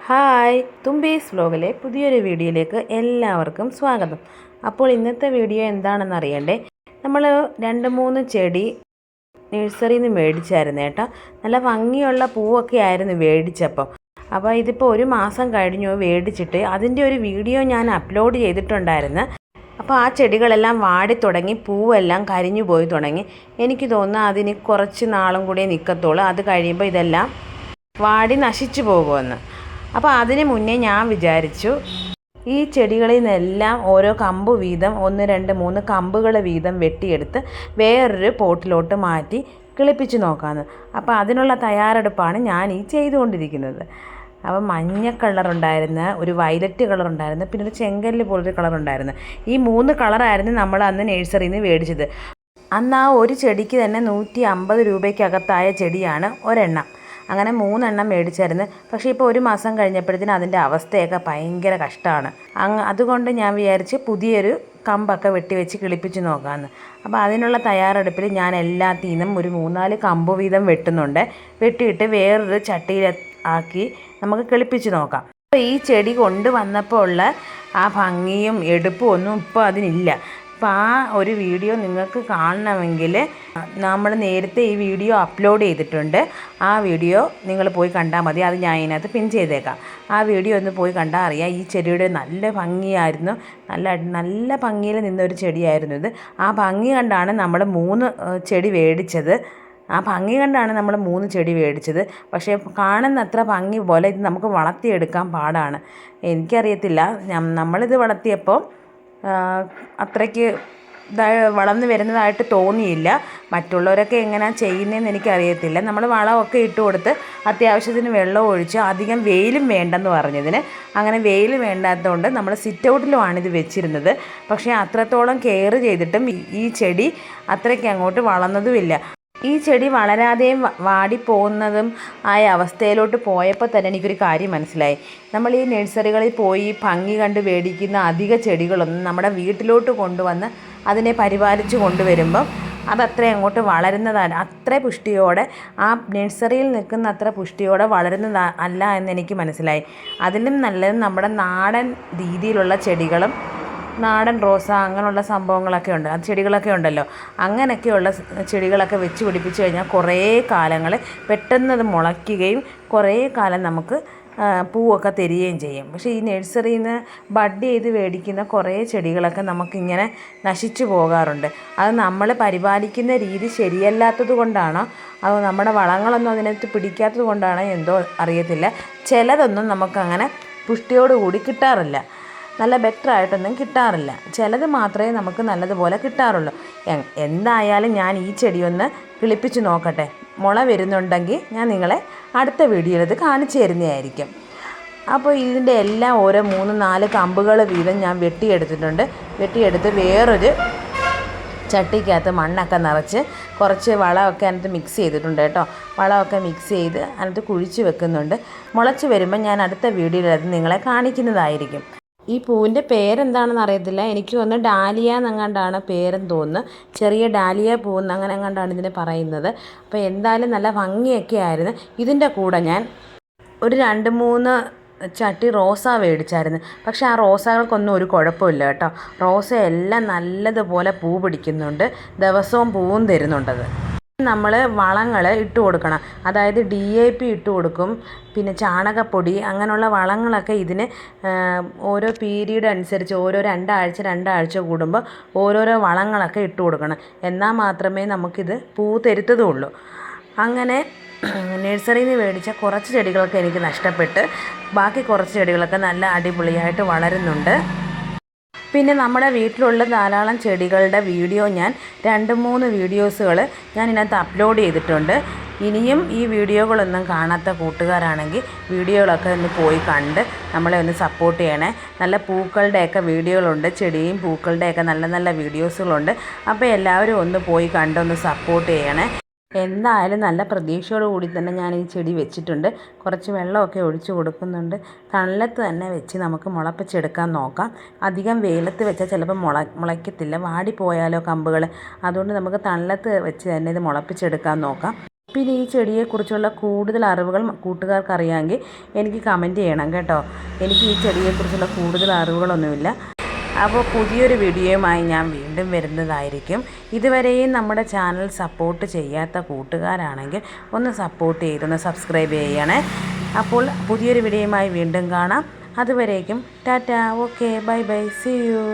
Hi, തുമ്പീസ് വ്ലോഗിലെ പുതിയൊരു വീഡിയോയിലേക്ക് എല്ലാവർക്കും സ്വാഗതം. അപ്പോൾ ഇന്നത്തെ വീഡിയോ എന്താണെന്ന് അറിയണ്ടേ? നമ്മൾ 2-3 ചെടി നഴ്സറിയിൽ നിന്ന് മേടിച്ചായിരുന്നു കേട്ടോ. നല്ല ഭംഗിയുള്ള പൂവൊക്കെ ആയിരുന്നു മേടിച്ചപ്പോൾ. അപ്പോൾ ഇതിപ്പോൾ 1 മാസം കഴിഞ്ഞു മേടിച്ചിട്ട്. അതിൻ്റെ ഒരു വീഡിയോ ഞാൻ അപ്ലോഡ് ചെയ്തിട്ടുണ്ടായിരുന്നു. അപ്പോൾ ആ ചെടികളെല്ലാം വാടി തുടങ്ങി, പൂവെല്ലാം കരിഞ്ഞു പോയി തുടങ്ങി. എനിക്ക് തോന്നുന്നു അതിന് കുറച്ച് നാളും കൂടി നിൽക്കത്തുള്ളൂ. അത് കഴിയുമ്പോൾ ഇതെല്ലാം വാടി നശിച്ചു പോകുമെന്ന്. അപ്പോൾ അതിന് മുന്നേ ഞാൻ വിചാരിച്ചു ഈ ചെടികളിൽ നിന്നെല്ലാം ഓരോ കമ്പ് വീതം 1, 2, 3 കമ്പുകൾ വീതം വെട്ടിയെടുത്ത് വേറൊരു പോട്ടിലോട്ട് മാറ്റി കിളിപ്പിച്ച് നോക്കാമെന്ന്. അപ്പോൾ അതിനുള്ള തയ്യാറെടുപ്പാണ് ഞാൻ ഈ ചെയ്തുകൊണ്ടിരിക്കുന്നത്. അപ്പോൾ മഞ്ഞ കളറുണ്ടായിരുന്നു, ഒരു വയലറ്റ് കളറുണ്ടായിരുന്നു, പിന്നെ ഒരു ചെങ്കല്ല് പോലൊരു കളറുണ്ടായിരുന്നു. ഈ 3 കളറായിരുന്നു നമ്മൾ അന്ന് നഴ്സറിയിൽ നിന്ന് മേടിച്ചത്. അന്ന് ആ ഒരു ചെടിക്ക് തന്നെ 150 രൂപയ്ക്കകത്തായ ചെടിയാണ് ഒരെണ്ണം. അങ്ങനെ 3 എണ്ണം മേടിച്ചായിരുന്നു. പക്ഷേ ഇപ്പോൾ 1 മാസം കഴിഞ്ഞപ്പോഴത്തേനും അതിൻ്റെ അവസ്ഥയൊക്കെ ഭയങ്കര കഷ്ടമാണ്. അതുകൊണ്ട് ഞാൻ വിചാരിച്ച് പുതിയൊരു കമ്പൊക്കെ വെച്ച് കിളിപ്പിച്ച് നോക്കാമെന്ന്. അപ്പോൾ അതിനുള്ള തയ്യാറെടുപ്പിൽ ഞാൻ എല്ലാത്തിൽ നിന്നും ഒരു 3-4 കമ്പ് വീതം വെട്ടുന്നുണ്ട്. വെട്ടിയിട്ട് വേറൊരു ചട്ടിയിൽ ആക്കി നമുക്ക് കിളിപ്പിച്ച് നോക്കാം. അപ്പോൾ ഈ ചെടി കൊണ്ടുവന്നപ്പോൾ ഉള്ള ആ ഭംഗിയും എടുപ്പും ഒന്നും ഇപ്പോൾ അതിനില്ല. അപ്പോൾ ആ ഒരു വീഡിയോ നിങ്ങൾക്ക് കാണണമെങ്കിൽ നമ്മൾ നേരത്തെ ഈ വീഡിയോ അപ്ലോഡ് ചെയ്തിട്ടുണ്ട്. ആ വീഡിയോ നിങ്ങൾ പോയി കണ്ടാൽ മതി. അത് ഞാൻ ഇതിനകത്ത് പിൻ ചെയ്തേക്കാം. ആ വീഡിയോ ഒന്ന് പോയി കണ്ടാൽ അറിയാം. ഈ ചെടിയുടെ നല്ല ഭംഗിയായിരുന്നു, നല്ല ഭംഗിയിൽ നിന്നൊരു ചെടിയായിരുന്നു ഇത്. ആ ഭംഗി കണ്ടാണ് നമ്മൾ 3 ചെടി മേടിച്ചത്. ആ ഭംഗി കണ്ടാണ് നമ്മൾ 3 ചെടി മേടിച്ചത്. പക്ഷേ കാണുന്നത്ര ഭംഗി പോലെ ഇത് നമുക്ക് വളർത്തിയെടുക്കാൻ പാടാണ്. എനിക്കറിയത്തില്ല, നമ്മളിത് വളർത്തിയപ്പോൾ അത്രയ്ക്ക് വളർന്നു വരുന്നതായിട്ട് തോന്നിയില്ല. മറ്റുള്ളവരൊക്കെ എങ്ങനെയാണ് ചെയ്യുന്നതെന്ന് എനിക്കറിയത്തില്ല. നമ്മൾ വളമൊക്കെ ഇട്ട് കൊടുത്ത് അത്യാവശ്യത്തിന് വെള്ളം ഒഴിച്ച് അധികം വെയിലും വേണ്ടെന്ന് പറഞ്ഞതിന് അങ്ങനെ വെയിൽ വേണ്ടാത്തതുകൊണ്ട് നമ്മൾ സിറ്റ് ഔട്ടിലുമാണ് ഇത് വെച്ചിരുന്നത്. പക്ഷേ അത്രത്തോളം കെയർ ചെയ്തിട്ടും ഈ ചെടി അത്രയ്ക്ക് അങ്ങോട്ട് വളർന്നതുമില്ല. ഈ ചെടി വളരാതെയും വാടിപ്പോകുന്നതും ആയ അവസ്ഥയിലോട്ട് പോയപ്പോൾ തന്നെ എനിക്കൊരു കാര്യം മനസ്സിലായി. നമ്മൾ ഈ നഴ്സറികളിൽ പോയി ഭംഗി കണ്ട് മേടിക്കുന്ന അധിക ചെടികളൊന്നും നമ്മുടെ വീട്ടിലോട്ട് കൊണ്ടുവന്ന് അതിനെ പരിപാലിച്ച് കൊണ്ടുവരുമ്പം അതത്ര അങ്ങോട്ട് വളരുന്നതല്ല, അത്ര പുഷ്ടിയോടെ ആ നഴ്സറിയിൽ നിൽക്കുന്ന അത്ര പുഷ്ടിയോടെ വളരുന്നത് അല്ല എന്നെനിക്ക് മനസ്സിലായി. അതിലും നല്ലത് നമ്മുടെ നാടൻ രീതിയിലുള്ള ചെടികളും നാടൻ റോസ അങ്ങനെയുള്ള സംഭവങ്ങളൊക്കെ ഉണ്ട്, അത് ചെടികളൊക്കെ ഉണ്ടല്ലോ. അങ്ങനെയൊക്കെയുള്ള ചെടികളൊക്കെ വെച്ച് പിടിപ്പിച്ച് കഴിഞ്ഞാൽ കുറേ കാലങ്ങൾ പെട്ടെന്ന് അത് മുളയ്ക്കുകയും കുറേ കാലം നമുക്ക് പൂവൊക്കെ തരികയും ചെയ്യും. പക്ഷേ ഈ നഴ്സറിയിൽ നിന്ന് ബഡ് ചെയ്ത് മേടിക്കുന്ന കുറേ ചെടികളൊക്കെ നമുക്കിങ്ങനെ നശിച്ചു പോകാറുണ്ട്. അത് നമ്മൾ പരിപാലിക്കുന്ന രീതി ശരിയല്ലാത്തത് കൊണ്ടാണോ അത് നമ്മുടെ വളങ്ങളൊന്നും അതിനകത്ത് പിടിക്കാത്തത് കൊണ്ടാണോ എന്തോ അറിയത്തില്ല. ചിലതൊന്നും നമുക്കങ്ങനെ പുഷ്ടിയോടുകൂടി കിട്ടാറില്ല, നല്ല ബെറ്ററായിട്ടൊന്നും കിട്ടാറില്ല. ചിലത് മാത്രമേ നമുക്ക് നല്ലതുപോലെ കിട്ടാറുള്ളൂ. എന്തായാലും ഞാൻ ഈ ചെടിയൊന്ന് കിളിപ്പിച്ച് നോക്കട്ടെ. മുള വരുന്നുണ്ടെങ്കിൽ ഞാൻ നിങ്ങളെ അടുത്ത വീഡിയോയിൽ ഇത് കാണിച്ചു തരുന്നതായിരിക്കും. അപ്പോൾ ഇതിൻ്റെ എല്ലാം ഓരോ 3-4 കമ്പുകൾ വീതം ഞാൻ വെട്ടിയെടുത്തിട്ടുണ്ട്. വെട്ടിയെടുത്ത് വേറൊരു ചട്ടിക്കകത്ത് മണ്ണൊക്കെ നിറച്ച് കുറച്ച് വളമൊക്കെ അതിനകത്ത് മിക്സ് ചെയ്തിട്ടുണ്ട് കേട്ടോ. വളമൊക്കെ മിക്സ് ചെയ്ത് അതിനകത്ത് കുഴിച്ച് വെക്കുന്നുണ്ട്. മുളച്ച് വരുമ്പോൾ ഞാൻ അടുത്ത വീഡിയോയിൽ അത് നിങ്ങളെ കാണിക്കുന്നതായിരിക്കും. ഈ പൂവിൻ്റെ പേരെന്താണെന്ന് അറിയത്തില്ല. എനിക്ക് തോന്നുന്നു ഡാലിയ എന്നങ്ങാണ്ടാണ് പേരെന്ന് തോന്നുന്നു. ചെറിയ ഡാലിയ പൂവെന്ന് അങ്ങനെ എങ്ങാണ്ടാണ് ഇതിനെ പറയുന്നത്. അപ്പോൾ എന്തായാലും നല്ല ഭംഗിയൊക്കെ ആയിരുന്നു. ഇതിൻ്റെ കൂടെ ഞാൻ ഒരു 2-3 ചട്ടി റോസ മേടിച്ചായിരുന്നു. പക്ഷേ ആ റോസകൾക്കൊന്നും ഒരു കുഴപ്പമില്ല കേട്ടോ. റോസ എല്ലാം നല്ലതുപോലെ പൂ പിടിക്കുന്നുണ്ട്, ദിവസവും പൂവും തരുന്നുണ്ടത്. നമ്മൾ വളങ്ങൾ ഇട്ട് കൊടുക്കണം. അതായത് DAP ഇട്ട് കൊടുക്കും, പിന്നെ ചാണകപ്പൊടി, അങ്ങനെയുള്ള വളങ്ങളൊക്കെ ഇതിന് ഓരോ പീരീഡ് അനുസരിച്ച് ഓരോ 2 ആഴ്ച കൂടുമ്പോൾ ഓരോരോ വളങ്ങളൊക്കെ ഇട്ട് കൊടുക്കണം. എന്നാൽ മാത്രമേ നമുക്കിത് പൂ തരുത്തതുള്ളൂ. അങ്ങനെ നഴ്സറിയിൽ നിന്ന് മേടിച്ച കുറച്ച് ചെടികളൊക്കെ എനിക്ക് നഷ്ടപ്പെട്ട് ബാക്കി കുറച്ച് ചെടികളൊക്കെ നല്ല അടിപൊളിയായിട്ട് വളരുന്നുണ്ട്. പിന്നെ നമ്മുടെ വീട്ടിലുള്ള ധാരാളം ചെടികളുടെ വീഡിയോ ഞാൻ 2-3 വീഡിയോസുകൾ ഞാൻ ഇതിനകത്ത് അപ്ലോഡ് ചെയ്തിട്ടുണ്ട്. ഇനിയും ഈ വീഡിയോകളൊന്നും കാണാത്ത കൂട്ടുകാരാണെങ്കിൽ വീഡിയോകളൊക്കെ ഒന്ന് പോയി കണ്ട് നമ്മളെ ഒന്ന് സപ്പോർട്ട് ചെയ്യണേ. നല്ല പൂക്കളുടെയൊക്കെ വീഡിയോകളുണ്ട്, ചെടിയും പൂക്കളുടെയൊക്കെ നല്ല നല്ല വീഡിയോസുകളുണ്ട്. അപ്പോൾ എല്ലാവരും ഒന്ന് പോയി കണ്ടൊന്ന് സപ്പോർട്ട് ചെയ്യണേ. എന്തായാലും നല്ല പ്രതീക്ഷയോട് കൂടി തന്നെ ഞാൻ ഈ ചെടി വെച്ചിട്ടുണ്ട്. കുറച്ച് വെള്ളമൊക്കെ ഒഴിച്ച് കൊടുക്കുന്നുണ്ട്. തണലത്ത് തന്നെ വെച്ച് നമുക്ക് മുളപ്പിച്ചെടുക്കാൻ നോക്കാം. അധികം വെയിലത്ത് വെച്ചാൽ ചിലപ്പോൾ മുളയ്ക്കത്തില്ല, വാടിപ്പോയാലോ കമ്പുകൾ. അതുകൊണ്ട് നമുക്ക് തണലത്ത് വെച്ച് തന്നെ ഇത് മുളപ്പിച്ചെടുക്കാൻ നോക്കാം. പിന്നെ ഈ ചെടിയെക്കുറിച്ചുള്ള കൂടുതൽ അറിവുകൾ കൂട്ടുകാർക്ക് അറിയാമെങ്കിൽ എനിക്ക് കമൻറ്റ് ചെയ്യണം കേട്ടോ. എനിക്ക് ഈ ചെടിയെക്കുറിച്ചുള്ള കൂടുതൽ അറിവുകളൊന്നുമില്ല. അപ്പോൾ പുതിയൊരു വീഡിയോയുമായി ഞാൻ വീണ്ടും വരുന്നതായിരിക്കും. ഇതുവരെയും നമ്മുടെ ചാനൽ സപ്പോർട്ട് ചെയ്യാത്ത കൂട്ടുകാരാണെങ്കിൽ ഒന്ന് സപ്പോർട്ട് ചെയ്തൊന്ന് സബ്സ്ക്രൈബ് ചെയ്യണേ. അപ്പോൾ പുതിയൊരു വീഡിയോയുമായി വീണ്ടും കാണാം. അതുവരേക്കും tata, okay, bye bye, see U.